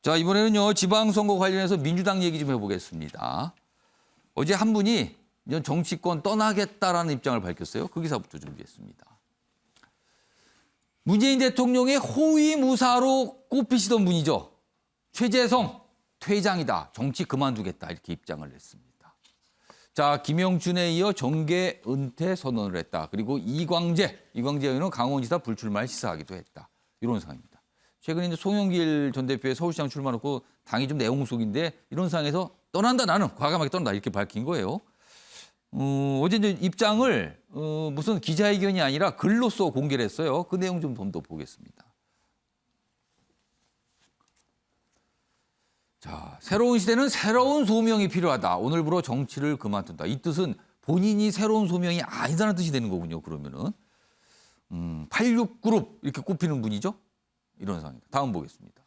자, 이번에는요, 지방선거 관련해서 민주당 얘기 좀 해보겠습니다. 어제 한 분이 이제 정치권 떠나겠다라는 입장을 밝혔어요. 그 기사부터 준비했습니다. 문재인 대통령의 호위무사로 꼽히시던 분이죠. 최재성 퇴장이다. 정치 그만두겠다. 이렇게 입장을 냈습니다. 자, 김영춘에 이어 정계 은퇴 선언을 했다. 그리고 이광재 의원은 강원지사 불출마를 시사하기도 했다. 이런 상황입니다. 최근에 이제 송영길 전 대표의 서울시장 출마놓고 당이 좀 내용 속인데 이런 상황에서 떠난다 나는 과감하게 떠난다 이렇게 밝힌 거예요. 어제 이제 입장을 무슨 기자회견이 아니라 글로써 공개를 했어요. 그 내용 좀 더 보겠습니다. 자, 새로운 시대는 새로운 소명이 필요하다. 오늘부로 정치를 그만둔다. 이 뜻은 본인이 새로운 소명이 아니다는 뜻이 되는 거군요. 그러면은 86그룹 이렇게 꼽히는 분이죠. 이런 상황입니다. 다음 보겠습니다.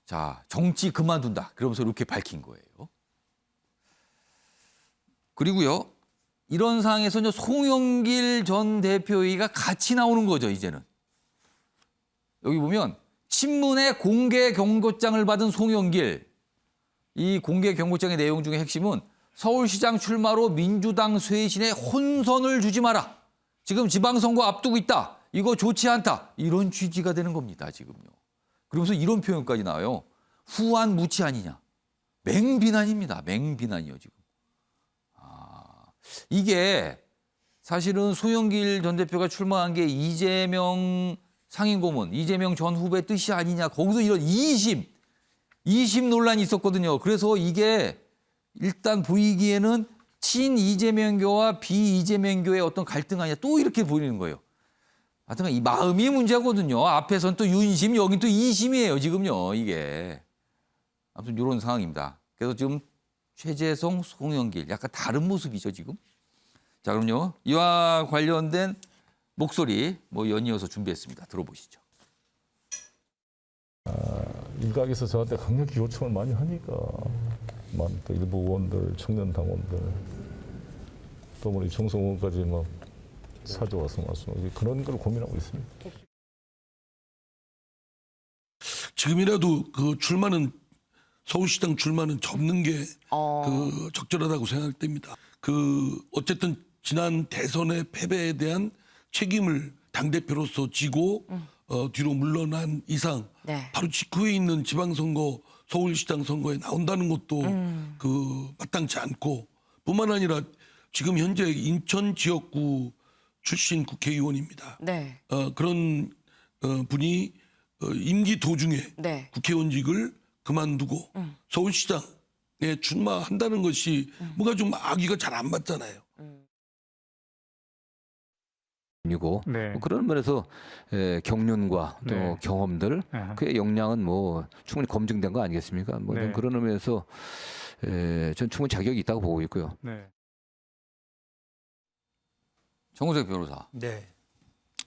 자, 정치 그만둔다. 그러면서 이렇게 밝힌 거예요. 그리고요, 이런 상황에서 이제 송영길 전 대표가 같이 나오는 거죠, 이제는. 여기 보면 친문의 공개 경고장을 받은 송영길. 이 공개 경고장의 내용 중에 핵심은 서울시장 출마로 민주당 쇄신에 혼선을 주지 마라. 지금 지방선거 앞두고 있다. 이거 좋지 않다. 이런 취지가 되는 겁니다, 지금요. 그러면서 이런 표현까지 나와요. 후한 무치 아니냐. 맹비난입니다. 맹비난이요, 지금. 이게 사실은 송영길 전 대표가 출마한 게 이재명 상임고문, 이재명 전 후보의 뜻이 아니냐. 거기서 이런 이심 논란이 있었거든요. 그래서 이게 일단 보이기에는 친 이재명교와 비 이재명교의 어떤 갈등 아니냐. 또 이렇게 보이는 거예요. 하여튼 이 마음이 문제거든요. 앞에서는 또 윤심, 여긴 또 이심이에요. 지금요. 이게. 아무튼 이런 상황입니다. 그래서 지금 최재성, 송영길 약간 다른 모습이죠. 지금. 자, 그럼요. 이와 관련된 목소리 연이어서 준비했습니다. 들어보시죠. 일각에서 저한테 강력히 요청을 많이 하니까 또 일부 의원들, 청년 당원들 또 우리 정성 의원까지 막 사줘와서 말씀 그런 걸 고민하고 있습니다. 지금이라도 그 출마는 서울시장 출마는 접는 게 그 적절하다고 생각할 때입니다. 그 어쨌든 지난 대선의 패배에 대한 책임을 당 대표로서 지고 뒤로 물러난 이상 네. 바로 직후에 있는 지방선거 서울시장 선거에 나온다는 것도 그 마땅치 않고 뿐만 아니라 지금 현재 인천 지역구 출신 국회의원입니다. 네. 그런 분이 임기 도중에 네. 국회의원직을 그만두고 서울시장에 출마한다는 것이 뭔가 좀 아기가 잘 안 맞잖아요. 이고 네. 그런 면에서 경륜과 또 네. 경험들 아하. 그의 역량은 충분히 검증된 거 아니겠습니까? 네. 그런 의미에서 전 충분히 자격이 있다고 보고 있고요. 네. 정우택 변호사. 네.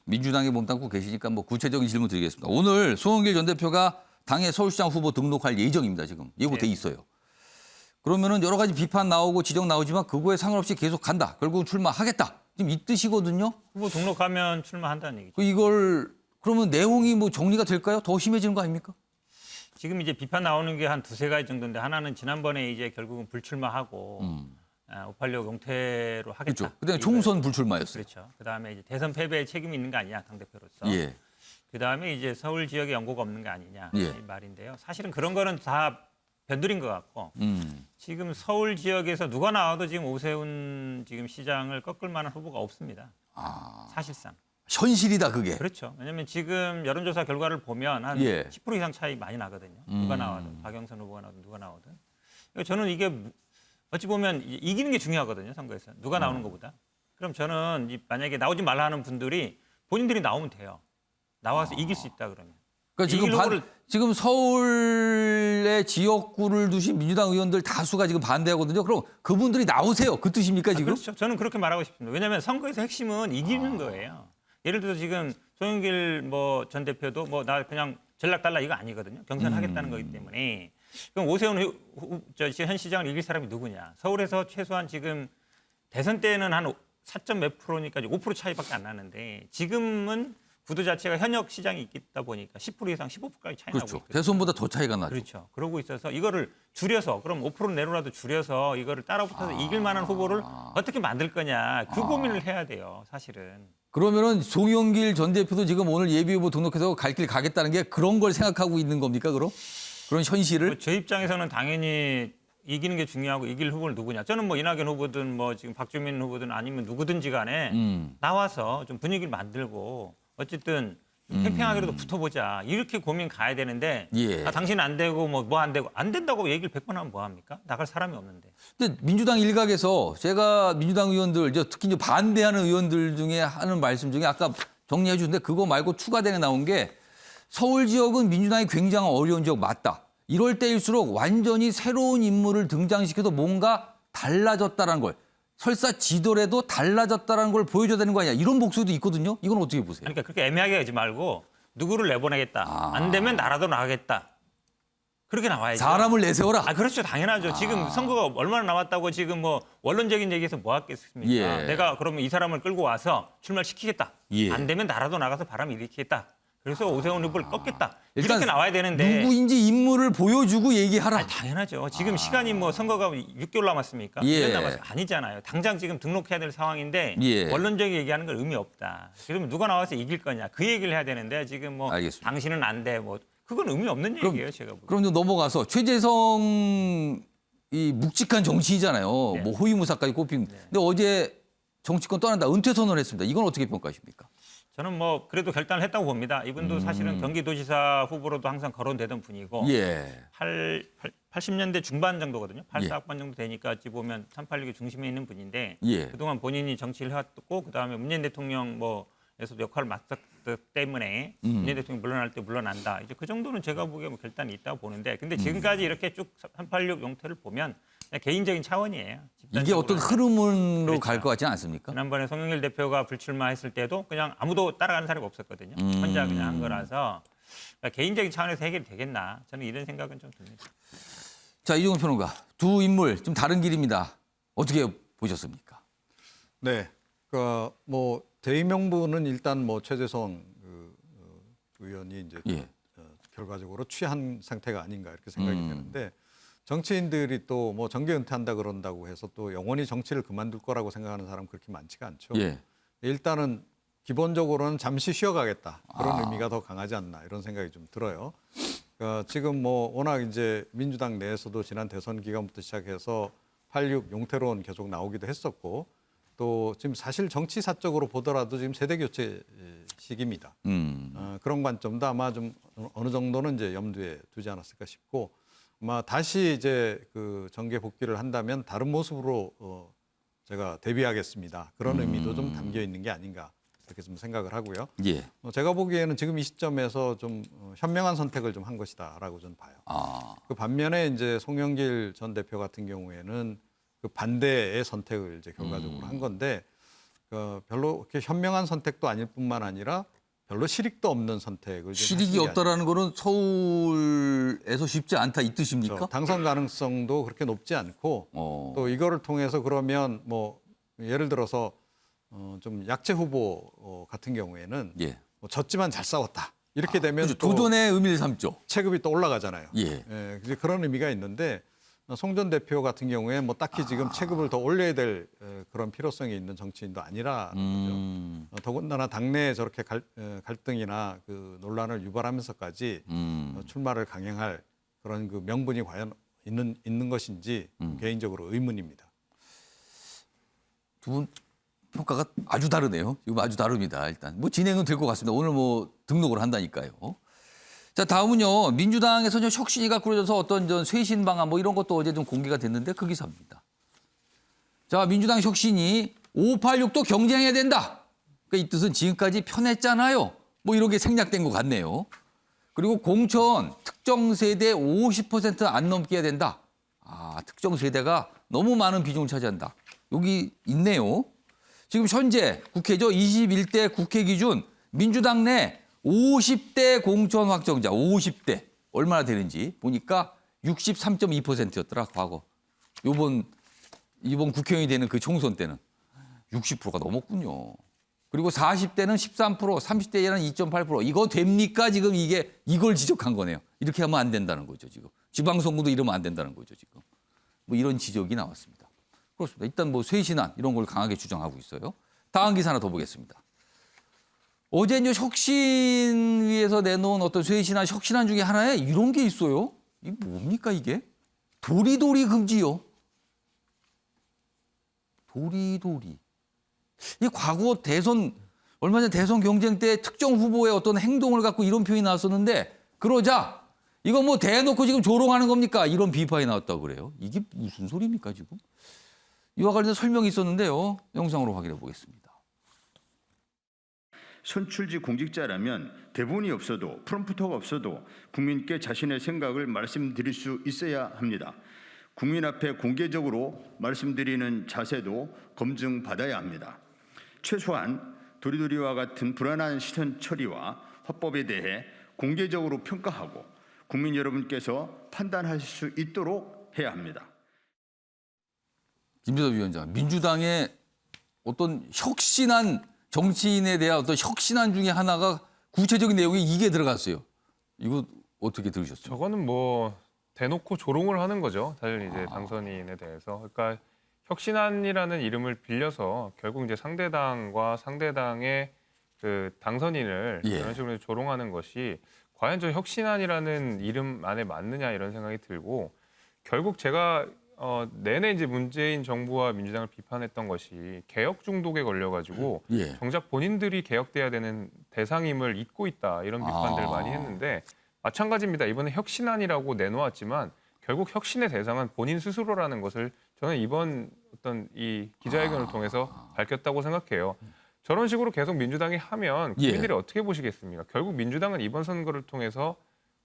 민주당에 몸담고 계시니까 구체적인 질문 드리겠습니다. 오늘 송영길 전 대표가 당의 서울시장 후보 등록할 예정입니다. 지금 예고돼 있어요. 그러면은 여러 가지 비판 나오고 지적 나오지만 그거에 상관없이 계속 간다. 결국은 출마하겠다. 지금 이 뜻이거든요. 후보 등록하면 출마한다는 얘기죠. 이걸 그러면 내용이 정리가 될까요? 더 심해지는 거 아닙니까? 지금 이제 비판 나오는 게 한 두세 가지 정도인데 하나는 지난번에 이제 결국은 불출마하고 586 용태로 하겠다. 그렇죠. 그다음에 총선 불출마였어요. 그렇죠. 그다음에 이제 대선 패배에 책임이 있는 거 아니냐 당대표로서. 예. 그다음에 이제 서울 지역에 연고가 없는 거 아니냐 예. 이 말인데요. 사실은 그런 거는 다 변두린 것 같고 지금 서울 지역에서 누가 나와도 지금 오세훈 지금 시장을 꺾을 만한 후보가 없습니다. 사실상. 현실이다 그게. 그렇죠. 왜냐하면 지금 여론조사 결과를 보면 한 예. 10% 이상 차이 많이 나거든요. 누가 나와도 박영선 후보가 나오든 누가 나오든. 그러니까 저는 이게 어찌 보면 이기는 게 중요하거든요. 선거에서. 누가 나오는 것보다. 그럼 저는 만약에 나오지 말라 하는 분들이 본인들이 나오면 돼요. 나와서 이길 수 있다 그러면. 그러니까 지금 서울의 지역구를 두신 민주당 의원들 다수가 지금 반대하거든요. 그럼 그분들이 나오세요. 그 뜻입니까 지금? 그렇죠. 저는 그렇게 말하고 싶습니다. 왜냐하면 선거에서 핵심은 이기는 거예요. 예를 들어서 지금 송영길 전 대표도 나 그냥 전략달라 이거 아니거든요. 경선하겠다는 거기 때문에. 그럼 오세훈 현 시장을 이길 사람이 누구냐? 서울에서 최소한 지금 대선 때는 한 4몇 프로니까 5% 차이밖에 안 나는데 지금은 구도 자체가 현역 시장이 있다 보니까 10% 이상 15%까지 차이 나고 그렇죠. 있거든요. 대선보다 더 차이가 나죠. 그렇죠. 그러고 있어서 이거를 줄여서 그럼 5% 내로라도 줄여서 이거를 따라붙어서 이길 만한 후보를 어떻게 만들 거냐 그 고민을 해야 돼요. 사실은. 그러면은 송영길 전 대표도 지금 오늘 예비후보 등록해서 갈 길 가겠다는 게 그런 걸 생각하고 있는 겁니까, 그럼? 그런 현실을? 제 입장에서는 당연히 이기는 게 중요하고 이길 후보를 누구냐. 저는 뭐 이낙연 후보든 뭐 지금 박주민 후보든 아니면 누구든지 간에 나와서 좀 분위기를 만들고 어쨌든 팽팽하게라도 붙어보자. 이렇게 고민 가야 되는데 예. 당신은 안 되고 뭐 안 되고 안 된다고 얘기를 100번 하면 뭐 합니까? 나갈 사람이 없는데. 근데 민주당 일각에서 제가 민주당 의원들, 특히 이제 반대하는 의원들 중에 하는 말씀 중에 아까 정리해 주는데 그거 말고 추가되게 나온 게 서울 지역은 민주당이 굉장히 어려운 지역 맞다. 이럴 때일수록 완전히 새로운 인물을 등장시켜도 뭔가 달라졌다는 걸. 설사 지더라도 달라졌다는 걸 보여줘야 되는 거 아니야. 이런 목소리도 있거든요. 이건 어떻게 보세요? 그러니까 그렇게 애매하게 하지 말고 누구를 내보내겠다. 안 되면 나라도 나가겠다. 그렇게 나와야죠. 사람을 내세워라. 그렇죠. 당연하죠. 지금 선거가 얼마나 남았다고 지금 뭐 원론적인 얘기에서 뭐 하겠습니까? 예. 내가 그러면 이 사람을 끌고 와서 출마시키겠다. 예. 안 되면 나라도 나가서 바람 일으키겠다. 그래서 오세훈 후보를 꺾겠다. 일단 이렇게 나와야 되는데. 누구인지 인물을 보여주고 얘기하라. 아니, 당연하죠. 지금 시간이 뭐 선거가 6개월 남았습니까? 예. 1년 남았어요. 아니잖아요. 당장 지금 등록해야 될 상황인데 예. 원론적인 얘기하는 건 의미 없다. 그러면 누가 나와서 이길 거냐. 그 얘기를 해야 되는데 지금 뭐 알겠습니다. 당신은 안 돼. 뭐 그건 의미 없는 얘기예요. 제가 보기엔. 그럼 좀 넘어가서 최재성 이 묵직한 정치이잖아요. 네. 뭐 호위무사까지 꼽힌. 근데 어제 정치권 떠난다 은퇴 선언을 했습니다. 이건 어떻게 평가하십니까? 저는 뭐 그래도 결단을 했다고 봅니다. 이분도 사실은 경기도지사 후보로도 항상 거론되던 분이고 예. 80년대 중반 정도거든요. 예. 84학번 정도 되니까 어찌 보면 386의 중심에 있는 분인데 예. 그동안 본인이 정치를 해왔고 그다음에 문재인 대통령 뭐에서도 역할을 맡았기 때문에 문재인 대통령 물러날 때 물러난다. 이제 그 정도는 제가 보기에 뭐 결단이 있다고 보는데 근데 지금까지 이렇게 쭉 386 용태를 보면 그냥 개인적인 차원이에요. 이게 어떤 흐름으로 그렇죠. 갈 것 같지는 않습니까? 지난번에 송영길 대표가 불출마했을 때도 그냥 아무도 따라가는 사람이 없었거든요. 혼자 그냥 한 거라서 그러니까 개인적인 차원에서 해결이 되겠나 저는 이런 생각은 좀 듭니다. 자, 이종훈 평론가. 두 인물 좀 다른 길입니다. 어떻게 보셨습니까? 네, 뭐 대의명분은 일단 뭐 최재성 의원이 이제 예. 결과적으로 취한 상태가 아닌가 이렇게 생각이 되는데 정치인들이 또 뭐 정계 은퇴한다 그런다고 해서 또 영원히 정치를 그만둘 거라고 생각하는 사람 그렇게 많지가 않죠. 예. 일단은 기본적으로는 잠시 쉬어가겠다 그런 의미가 더 강하지 않나 이런 생각이 좀 들어요. 지금 뭐 워낙 이제 민주당 내에서도 지난 대선 기간부터 시작해서 86 용태론 계속 나오기도 했었고 또 지금 사실 정치사적으로 보더라도 지금 세대 교체 시기입니다. 그런 관점도 아마 좀 어느 정도는 이제 염두에 두지 않았을까 싶고 아마 다시 이제 그 정계 복귀를 한다면 다른 모습으로 제가 데뷔하겠습니다. 그런 의미도 좀 담겨 있는 게 아닌가 이렇게 좀 생각을 하고요. 예. 제가 보기에는 지금 이 시점에서 좀 현명한 선택을 좀 한 것이다라고 저는 봐요. 그 반면에 이제 송영길 전 대표 같은 경우에는 그 반대의 선택을 이제 결과적으로 한 건데 별로 그렇게 현명한 선택도 아닐 뿐만 아니라 별로 실익도 없는 선택을 실익이 없다라는 거는 서울에서 쉽지 않다 이 뜻입니까? 그렇죠. 당선 가능성도 그렇게 높지 않고 또 이거를 통해서 그러면 뭐 예를 들어서 좀 약체 후보 같은 경우에는 예. 뭐 졌지만 잘 싸웠다 이렇게 되면 그렇죠. 또 도전의 의미를 삼죠. 체급이 또 올라가잖아요. 예. 이제 그런 의미가 있는데 송 전 대표 같은 경우에 뭐 딱히 지금 체급을 더 올려야 될 그런 필요성이 있는 정치인도 아니라는 거죠. 더군다나 당내에 저렇게 갈등이나 그 논란을 유발하면서까지 출마를 강행할 그런 그 명분이 과연 있는 것인지 개인적으로 의문입니다. 두 분 평가가 아주 다르네요. 지금 아주 다릅니다. 일단 뭐 진행은 될 것 같습니다. 오늘 뭐 등록을 한다니까요. 자, 다음은요. 민주당에서 혁신위가 꾸려져서 어떤 쇄신 방안 뭐 이런 것도 어제 좀 공개가 됐는데 그 기사입니다. 자, 민주당 혁신이 586도 경쟁해야 된다. 그러니까 이 뜻은 지금까지 편했잖아요. 뭐 이런 게 생략된 것 같네요. 그리고 공천 특정 세대 50% 안 넘게 해야 된다. 특정 세대가 너무 많은 비중을 차지한다. 여기 있네요. 지금 현재 국회죠. 21대 국회 기준 민주당 내 50대 공천 확정자 50대 얼마나 되는지 보니까 63.2%였더라 과거. 이번 국회의원이 되는 그 총선 때는 60%가 넘었군요. 그리고 40대는 13%, 30대에는 2.8%. 이거 됩니까? 지금 이걸 지적한 거네요. 이렇게 하면 안 된다는 거죠, 지금. 지방선거도 이러면 안 된다는 거죠, 지금. 뭐 이런 지적이 나왔습니다. 그렇습니다. 일단 뭐 쇄신안 이런 걸 강하게 주장하고 있어요. 다음 기사 하나 더 보겠습니다. 어제 이제 혁신위에서 내놓은 어떤 쇄신안, 혁신안 중에 하나에 이런 게 있어요. 이게 뭡니까 이게? 도리도리 금지요. 도리도리. 이 과거 대선 얼마 전 대선 경쟁 때 특정 후보의 어떤 행동을 갖고 이런 표현이 나왔었는데 그러자 이거 뭐 대놓고 지금 조롱하는 겁니까? 이런 비판이 나왔다고 그래요. 이게 무슨 소리입니까 지금? 이와 관련해서 설명이 있었는데요. 영상으로 확인해 보겠습니다. 선출직 공직자라면 대본이 없어도 프롬프터가 없어도 국민께 자신의 생각을 말씀드릴 수 있어야 합니다. 국민 앞에 공개적으로 말씀드리는 자세도 검증받아야 합니다. 최소한 도리도리와 같은 불안한 시선 처리와 화법에 대해 공개적으로 평가하고 국민 여러분께서 판단하실 수 있도록 해야 합니다. 김재섭 위원장, 민주당의 어떤 혁신한 정치인에 대한 어떤 혁신안 중에 하나가 구체적인 내용에 이게 들어갔어요. 이거 어떻게 들으셨어요? 저거는 뭐 대놓고 조롱을 하는 거죠. 사실 이제 당선인에 대해서. 그러니까 혁신안이라는 이름을 빌려서 결국 이제 상대당과 상대당의 그 당선인을 예. 이런 식으로 조롱하는 것이 과연 저 혁신안이라는 이름 안에 맞느냐 이런 생각이 들고 결국 제가 내내 이제 문재인 정부와 민주당을 비판했던 것이 개혁 중독에 걸려가지고 예. 정작 본인들이 개혁돼야 되는 대상임을 잊고 있다 이런 비판들을 많이 했는데 마찬가지입니다. 이번에 혁신안이라고 내놓았지만 결국 혁신의 대상은 본인 스스로라는 것을 저는 이번 어떤 이 기자회견을 통해서 밝혔다고 생각해요. 저런 식으로 계속 민주당이 하면 국민들이 어떻게 보시겠습니까? 결국 민주당은 이번 선거를 통해서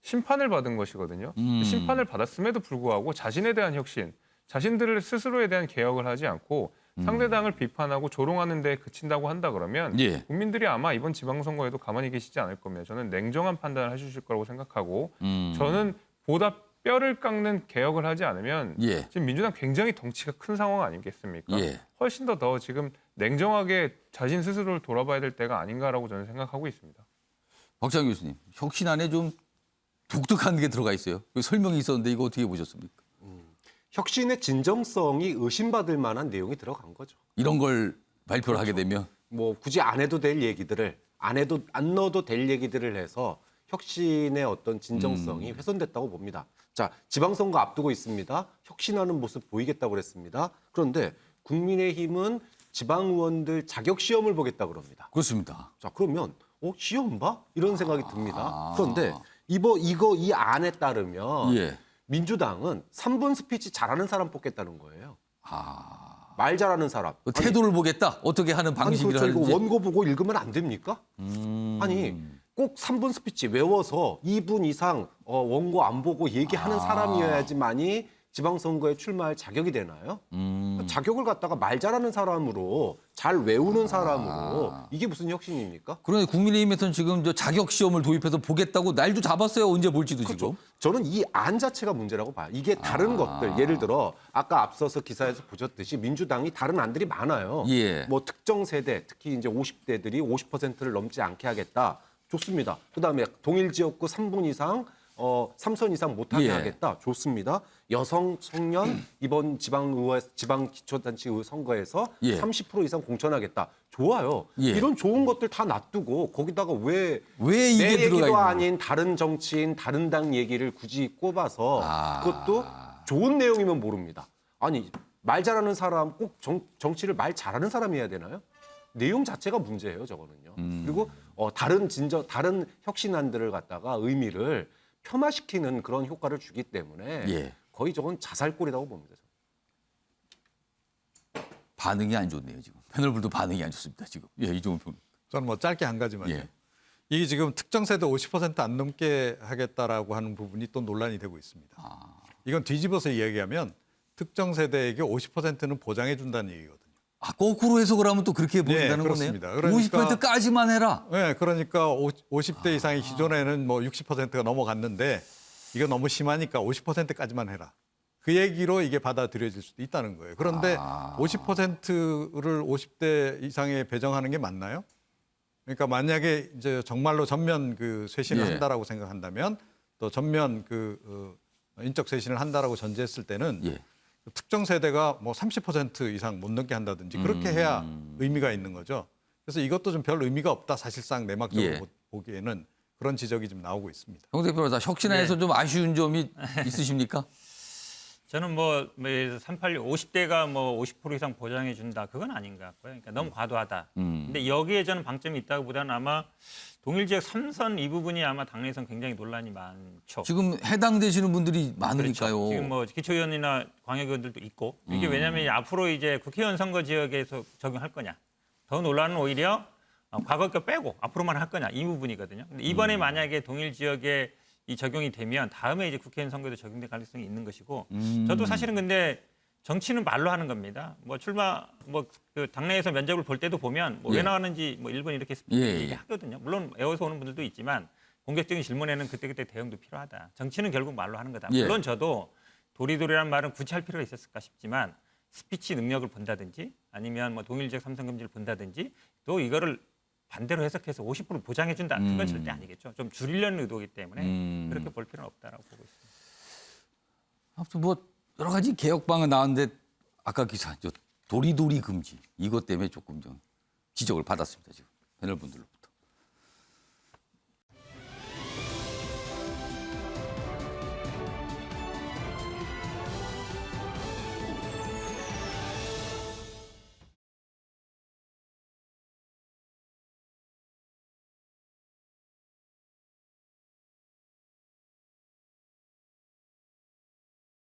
심판을 받은 것이거든요. 심판을 받았음에도 불구하고 자신에 대한 혁신, 자신들 스스로에 대한 개혁을 하지 않고 상대당을 비판하고 조롱하는 데 그친다고 한다 그러면 예. 국민들이 아마 이번 지방선거에도 가만히 계시지 않을 겁니다. 저는 냉정한 판단을 해주실 거라고 생각하고 저는 보다 뼈를 깎는 개혁을 하지 않으면 예. 지금 민주당 굉장히 덩치가 큰 상황 아니겠습니까? 예. 훨씬 더 지금 냉정하게 자신 스스로를 돌아봐야 될 때가 아닌가라고 저는 생각하고 있습니다. 박찬 교수님, 혁신안에 좀 독특한 게 들어가 있어요. 그 설명이 있었는데 이거 어떻게 보셨습니까? 혁신의 진정성이 의심받을 만한 내용이 들어간 거죠. 이런 걸 발표를 하게 되면 뭐 굳이 안 해도 될 얘기들을 안 넣어도 될 얘기들을 해서 혁신의 어떤 진정성이 훼손됐다고 봅니다. 자, 지방선거 앞두고 있습니다. 혁신하는 모습 보이겠다고 그랬습니다. 그런데 국민의힘은 지방의원들 자격 시험을 보겠다 그럽니다. 그렇습니다. 자, 그러면 시험 봐? 이런 생각이 듭니다. 그런데 이 안에 따르면 예. 민주당은 3분 스피치 잘하는 사람 뽑겠다는 거예요. 말 잘하는 사람. 그 태도를 보겠다. 어떻게 하는 방식을 그렇죠. 이거 하는지. 원고 보고 읽으면 안 됩니까? 아니 꼭 3분 스피치 외워서 2분 이상 원고 안 보고 얘기하는 사람이어야지만이 지방선거에 출마할 자격이 되나요? 자격을 갖다가 말 잘하는 사람으로 잘 외우는 사람으로 이게 무슨 혁신입니까? 그런데 국민의힘에서는 지금 저 자격 시험을 도입해서 보겠다고 날도 잡았어요. 언제 볼지도 지금. 저는 이 안 자체가 문제라고 봐요. 이게 다른 것들, 예를 들어 아까 앞서서 기사에서 보셨듯이 민주당이 다른 안들이 많아요. 예. 뭐 특정 세대, 특히 이제 50대들이 50%를 넘지 않게 하겠다. 좋습니다. 그다음에 동일 지역구 3분 이상 3선 이상 못하게 예. 하겠다. 좋습니다. 여성, 청년 이번 지방기초단체 선거에서 예. 30% 이상 공천하겠다. 좋아요. 예. 이런 좋은 것들 다 놔두고 거기다가 왜 이게 내 들어가 얘기도 있는 아닌 다른 정치인, 다른 당 얘기를 굳이 꼽아서 그것도 좋은 내용이면 모릅니다. 아니 말 잘하는 사람 꼭 정치를 말 잘하는 사람이 해야 되나요? 내용 자체가 문제예요, 저거는요. 그리고 다른 혁신안들을 갖다가 의미를 폄하시키는 그런 효과를 주기 때문에 예. 거의 저건 자살골이라고 봅니다. 반응이 안 좋네요, 지금. 패널분도 반응이 안 좋습니다, 지금. 예, 이종훈 평론. 저는 뭐 짧게 한 가지만요. 예. 이게 지금 특정 세대 50%안 넘게 하겠다라고 하는 부분이 또 논란이 되고 있습니다. 이건 뒤집어서 이야기하면 특정 세대에게 50%는 보장해 준다는 얘기거든요. 거꾸로 해석을 하면 또 그렇게 보인다는 거네요. 그렇습니다. 그러니까 50%까지만 해라. 네, 그러니까 50대 이상이 기존에는 뭐 60%가 넘어갔는데 이거 너무 심하니까 50%까지만 해라. 그 얘기로 이게 받아들여질 수도 있다는 거예요. 그런데 50%를 50대 이상에 배정하는 게 맞나요? 그러니까 만약에 이제 정말로 전면 그 쇄신을 예. 한다라고 생각한다면 또 전면 그 인적 쇄신을 한다라고 전제했을 때는 예. 특정 세대가 뭐 30% 이상 못 넘게 한다든지 그렇게 해야 의미가 있는 거죠. 그래서 이것도 좀 별 의미가 없다. 사실상 내막적으로 예. 보기에는 그런 지적이 좀 나오고 있습니다. 정 대표로서 혁신안에서 좀 아쉬운 점이 있으십니까? 저는 뭐 386, 50대가 뭐 50% 이상 보장해 준다. 그건 아닌 것 같고요. 그러니까 너무 과도하다. 근데 여기에 저는 방점이 있다고 보다는 아마 동일 지역 3선 이 부분이 아마 당내에선 굉장히 논란이 많죠. 지금 해당되시는 분들이 많으니까요. 그렇죠. 지금 뭐 기초의원이나 광역의원들도 있고 이게 왜냐하면 앞으로 이제 국회의원 선거 지역에서 적용할 거냐. 더 논란은 오히려 과거 거 빼고 앞으로만 할 거냐 이 부분이거든요. 근데 이번에 만약에 동일 지역에 이 적용이 되면 다음에 이제 국회의원 선거에도 적용될 가능성이 있는 것이고 저도 사실은 근데 정치는 말로 하는 겁니다. 뭐 출마 뭐 그 당내에서 면접을 볼 때도 보면 뭐 왜 예. 나왔는지 뭐 1번 이렇게 예. 얘기하거든요. 물론 외워서 오는 분들도 있지만 공격적인 질문에는 그때그때 대응도 필요하다. 정치는 결국 말로 하는 거다. 예. 물론 저도 도리도리라는 말은 굳이 할 필요가 있었을까 싶지만 스피치 능력을 본다든지 아니면 뭐 동일 지역 삼선 금지를 본다든지 또 이거를 반대로 해석해서 50% 보장해준다. 그건 절대 아니겠죠. 좀 줄이려는 의도이기 때문에 그렇게 볼 필요는 없다라고 보고 있습니다. 아무튼 뭐 여러 가지 개혁방은 나왔는데 아까 기사 저 도리도리 금지 이것 때문에 조금 좀 지적을 받았습니다. 지금 패널 분들로.